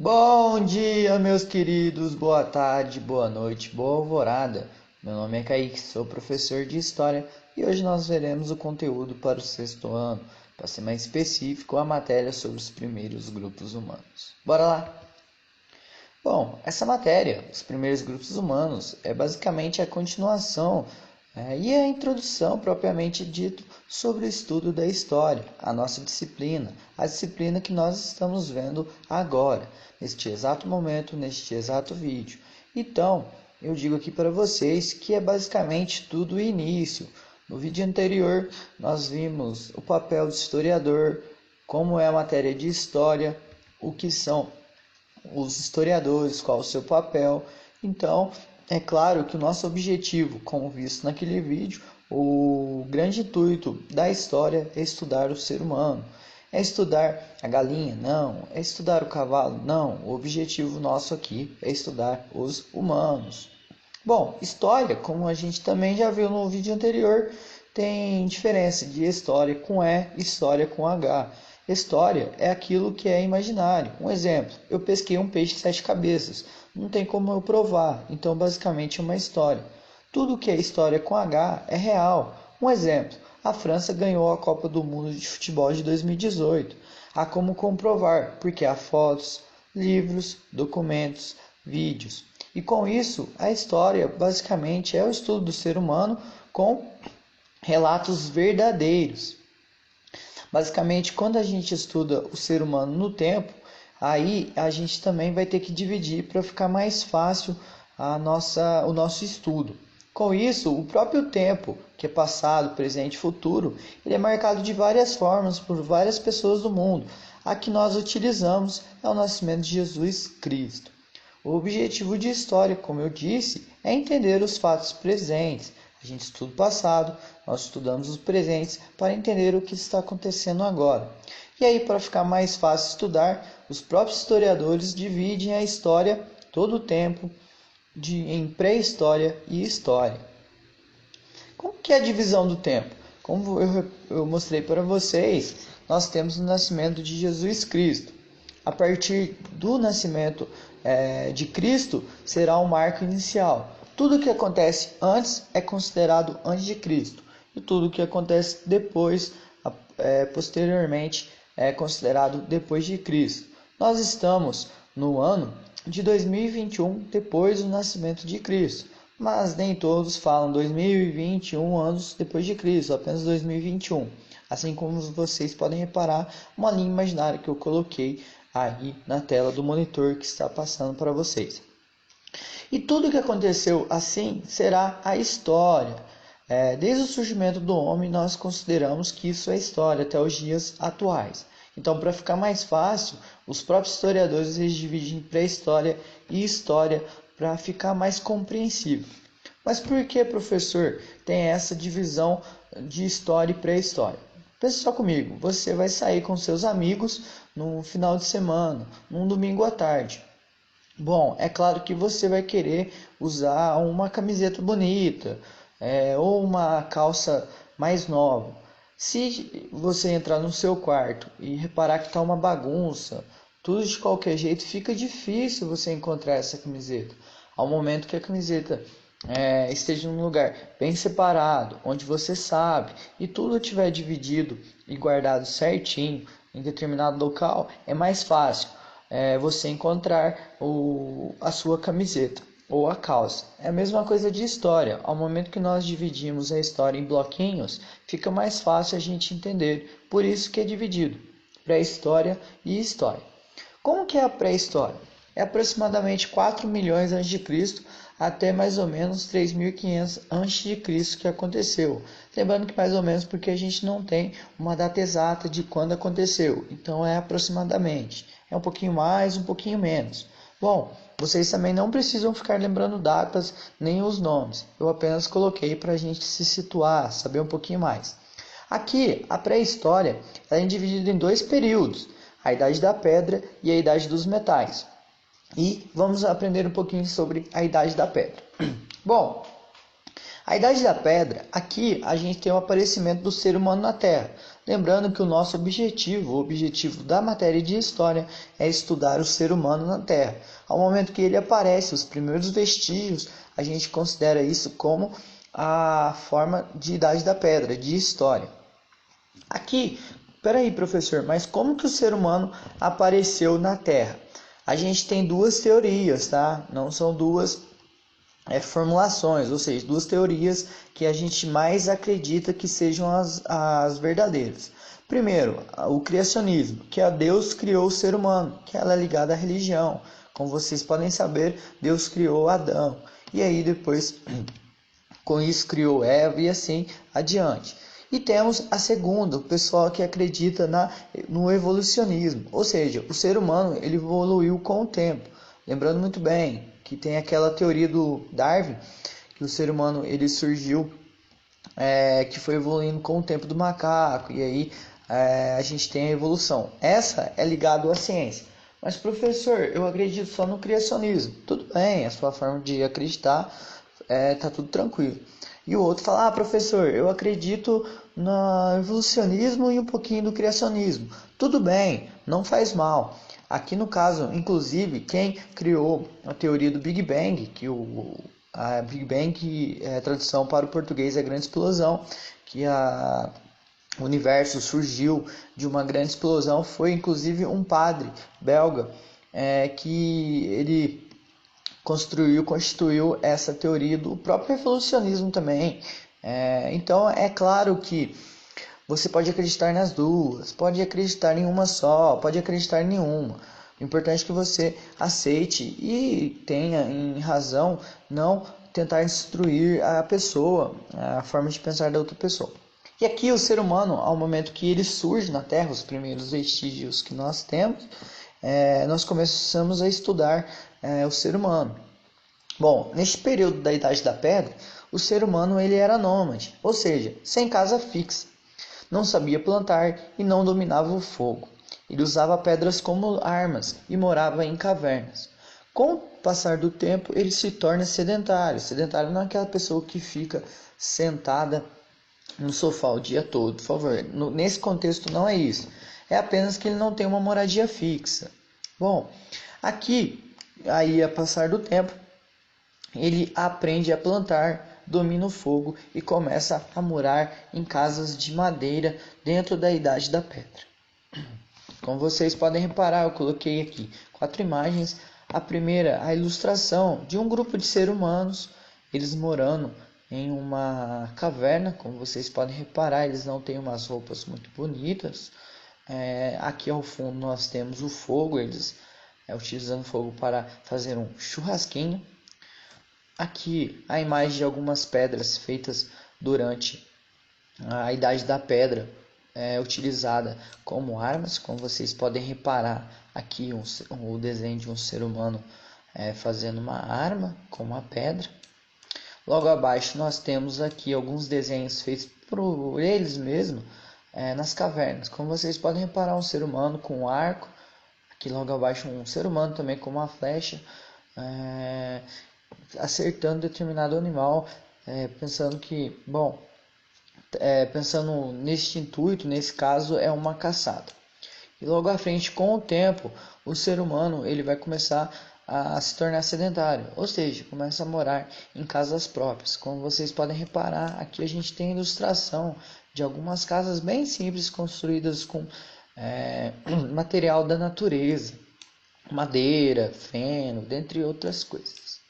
Bom dia, meus queridos, boa tarde, boa noite, boa alvorada. Meu nome é Kaique, sou professor de História e hoje nós veremos o conteúdo para o sexto ano, para ser mais específico, a matéria sobre os primeiros grupos humanos. Bora lá! Bom, essa matéria, os primeiros grupos humanos, é basicamente a continuação e a introdução propriamente dito sobre o estudo da história, a nossa disciplina, a disciplina que nós estamos vendo agora, neste exato momento, neste exato vídeo. Então, eu digo aqui para vocês que é basicamente tudo o início. No vídeo anterior, nós vimos o papel do historiador, como é a matéria de história, o que são os historiadores, qual o seu papel. Então, é claro que o nosso objetivo, como visto naquele vídeo, o grande intuito da história é estudar o ser humano. É estudar a galinha? Não. É estudar o cavalo? Não. O objetivo nosso aqui é estudar os humanos. Bom, história, como a gente também já viu no vídeo anterior, tem diferença de história com E e história com H. História é aquilo que é imaginário. Um exemplo, eu pesquei um peixe de 7 cabeças. Não tem como eu provar, então basicamente é uma história. Tudo que é história com H é real. Um exemplo, a França ganhou a Copa do Mundo de Futebol de 2018. Há como comprovar, porque há fotos, livros, documentos, vídeos. E com isso, a história basicamente é o estudo do ser humano com relatos verdadeiros. Basicamente, quando a gente estuda o ser humano no tempo, aí a gente também vai ter que dividir para ficar mais fácil o nosso estudo. Com isso, o próprio tempo, que é passado, presente e futuro, ele é marcado de várias formas por várias pessoas do mundo. A que nós utilizamos é o nascimento de Jesus Cristo. O objetivo de história, como eu disse, é entender os fatos presentes. A gente estuda o passado, nós estudamos os presentes para entender o que está acontecendo agora. E aí, para ficar mais fácil estudar, os próprios historiadores dividem a história todo o tempo em pré-história e história. Como que é a divisão do tempo? Como eu mostrei para vocês, nós temos o nascimento de Jesus Cristo. A partir do nascimento de Cristo será um marco inicial. Tudo que acontece antes é considerado antes de Cristo. E tudo que acontece depois, posteriormente, é considerado depois de Cristo. Nós estamos no ano de 2021, depois do nascimento de Cristo. Mas nem todos falam 2021 anos depois de Cristo, apenas 2021. Assim como vocês podem reparar, uma linha imaginária que eu coloquei aí na tela do monitor que está passando para vocês. E tudo que aconteceu assim será a história. Desde o surgimento do homem, nós consideramos que isso é história até os dias atuais. Então, para ficar mais fácil, os próprios historiadores eles dividem pré-história e história para ficar mais compreensível. Mas por que, professor, tem essa divisão de história e pré-história? Pensa só comigo, você vai sair com seus amigos no final de semana, num domingo à tarde. Bom, é claro que você vai querer usar uma camiseta bonita, ou uma calça mais nova. Se você entrar no seu quarto e reparar que está uma bagunça, tudo de qualquer jeito, fica difícil você encontrar essa camiseta. Ao momento que a camiseta esteja num lugar bem separado, onde você sabe, e tudo estiver dividido e guardado certinho em determinado local, é mais fácil você encontrar a sua camiseta ou a calça. É a mesma coisa de história. Ao momento que nós dividimos a história em bloquinhos, fica mais fácil a gente entender. Por isso que é dividido pré-história e história. Como que é a pré-história? É aproximadamente 4 milhões a.C. até mais ou menos 3.500 a.C. que aconteceu. Lembrando que mais ou menos porque a gente não tem uma data exata de quando aconteceu. Então é aproximadamente. É um pouquinho mais, um pouquinho menos. Bom, vocês também não precisam ficar lembrando datas nem os nomes. Eu apenas coloquei para a gente se situar, saber um pouquinho mais. Aqui, a pré-história é dividida em dois períodos, a Idade da Pedra e a Idade dos Metais. E vamos aprender um pouquinho sobre a Idade da Pedra. Bom, a Idade da Pedra, aqui a gente tem o aparecimento do ser humano na Terra. Lembrando que o nosso objetivo, o objetivo da matéria de história, é estudar o ser humano na Terra. Ao momento que ele aparece, os primeiros vestígios, a gente considera isso como a forma de Idade da Pedra, de história. Aqui, peraí, professor, mas como que o ser humano apareceu na Terra? A gente tem duas teorias, tá? Não são duas formulações, ou seja, duas teorias que a gente mais acredita que sejam as verdadeiras. Primeiro, o criacionismo, que é Deus criou o ser humano, que ela é ligada à religião. Como vocês podem saber, Deus criou Adão, e aí depois, com isso, criou Eva e assim adiante. E temos a segunda, o pessoal que acredita no evolucionismo, ou seja, o ser humano ele evoluiu com o tempo. Lembrando muito bem que tem aquela teoria do Darwin, que o ser humano ele surgiu, que foi evoluindo com o tempo do macaco, e aí a gente tem a evolução. Essa é ligada à ciência. Mas professor, eu acredito só no criacionismo. Tudo bem, a sua forma de acreditar tá tudo tranquilo. E o outro fala, professor, eu acredito no evolucionismo e um pouquinho do criacionismo. Tudo bem, não faz mal. Aqui no caso, inclusive, quem criou a teoria do Big Bang, que a Big Bang, a tradução para o português é grande explosão, que o universo surgiu de uma grande explosão, foi inclusive um padre belga que ele constituiu essa teoria do próprio evolucionismo também. Então é claro que você pode acreditar nas duas, pode acreditar em uma só, pode acreditar em nenhuma. O importante é que você aceite e tenha em razão não tentar destruir a pessoa, a forma de pensar da outra pessoa. E aqui o ser humano, ao momento que ele surge na Terra, os primeiros vestígios que nós temos, nós começamos a estudar o ser humano. Bom, neste período da Idade da Pedra, o ser humano ele era nômade, ou seja, sem casa fixa. Não sabia plantar e não dominava o fogo. Ele usava pedras como armas e morava em cavernas. Com o passar do tempo, ele se torna sedentário. Sedentário não é aquela pessoa que fica sentada no sofá o dia todo, por favor. Nesse contexto não é isso. É apenas que ele não tem uma moradia fixa. Bom, aqui, aí a passar do tempo, ele aprende a plantar, domina o fogo e começa a morar em casas de madeira dentro da Idade da Pedra. Como vocês podem reparar, eu coloquei aqui 4 imagens. A primeira, a ilustração de um grupo de seres humanos, eles morando em uma caverna. Como vocês podem reparar, eles não têm umas roupas muito bonitas. Aqui ao fundo nós temos o fogo, eles utilizando fogo para fazer um churrasquinho. Aqui a imagem de algumas pedras feitas durante a Idade da Pedra, utilizada como armas. Como vocês podem reparar aqui o desenho de um ser humano fazendo uma arma com uma pedra. Logo abaixo nós temos aqui alguns desenhos feitos por eles mesmos nas cavernas. Como vocês podem reparar, um ser humano com um arco. Aqui logo abaixo um ser humano também com uma flecha, acertando determinado animal, pensando que, pensando neste intuito, nesse caso é uma caçada. E logo à frente, com o tempo, o ser humano ele vai começar a se tornar sedentário, ou seja, começa a morar em casas próprias. Como vocês podem reparar, aqui a gente tem ilustração de algumas casas bem simples construídas com material da natureza, madeira, feno, dentre outras coisas.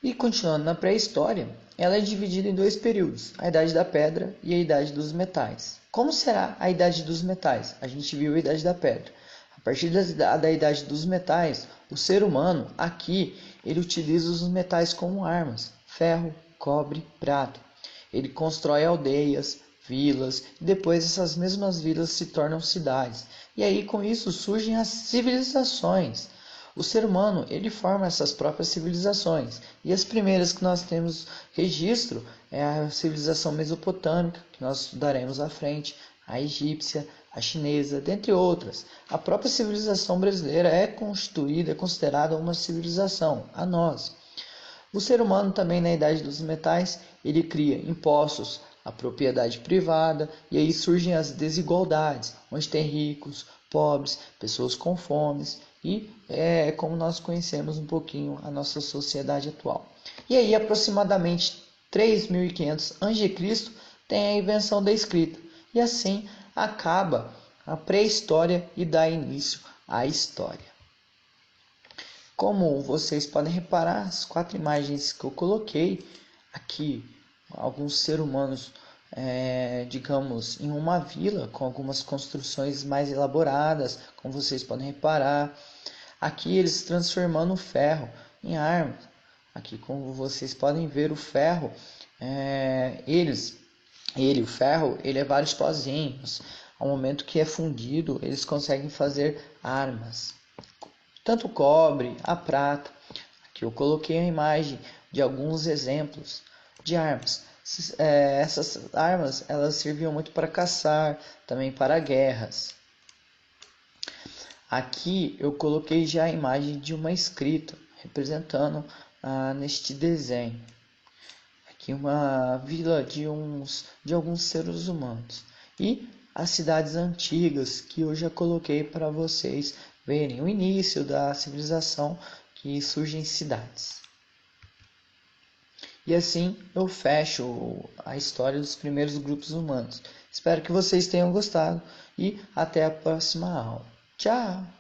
E continuando na pré-história, ela é dividida em 2 períodos, a Idade da Pedra e a Idade dos Metais. Como será a Idade dos Metais? A gente viu a Idade da Pedra. A partir da Idade dos Metais, o ser humano, aqui, ele utiliza os metais como armas, ferro, cobre, prata. Ele constrói aldeias, vilas, e depois essas mesmas vilas se tornam cidades. E aí, com isso, surgem as civilizações. O ser humano ele forma essas próprias civilizações, e as primeiras que nós temos registro é a civilização mesopotâmica, que nós estudaremos à frente, a egípcia, a chinesa, dentre outras. A própria civilização brasileira é considerada uma civilização, a nós. O ser humano também na Idade dos Metais, ele cria impostos, a propriedade privada, e aí surgem as desigualdades, onde tem ricos, pobres, pessoas com fomes, e é como nós conhecemos um pouquinho a nossa sociedade atual. E aí, aproximadamente 3.500 a.C., tem a invenção da escrita, e assim acaba a pré-história e dá início à história. Como vocês podem reparar, as 4 imagens que eu coloquei aqui, alguns seres humanos, digamos, em uma vila, com algumas construções mais elaboradas, como vocês podem reparar. Aqui eles transformando o ferro em armas. Aqui, como vocês podem ver, o ferro, o ferro, ele é vários pozinhos. Ao momento que é fundido, eles conseguem fazer armas. Tanto o cobre, a prata. Aqui eu coloquei a imagem de alguns exemplos de armas. Essas armas, elas serviam muito para caçar, também para guerras. Aqui eu coloquei já a imagem de uma escrita, representando neste desenho. Aqui uma vila de alguns seres humanos. E as cidades antigas, que eu já coloquei para vocês verem o início da civilização, que surgem cidades. E assim eu fecho a história dos primeiros grupos humanos. Espero que vocês tenham gostado e até a próxima aula. Tchau!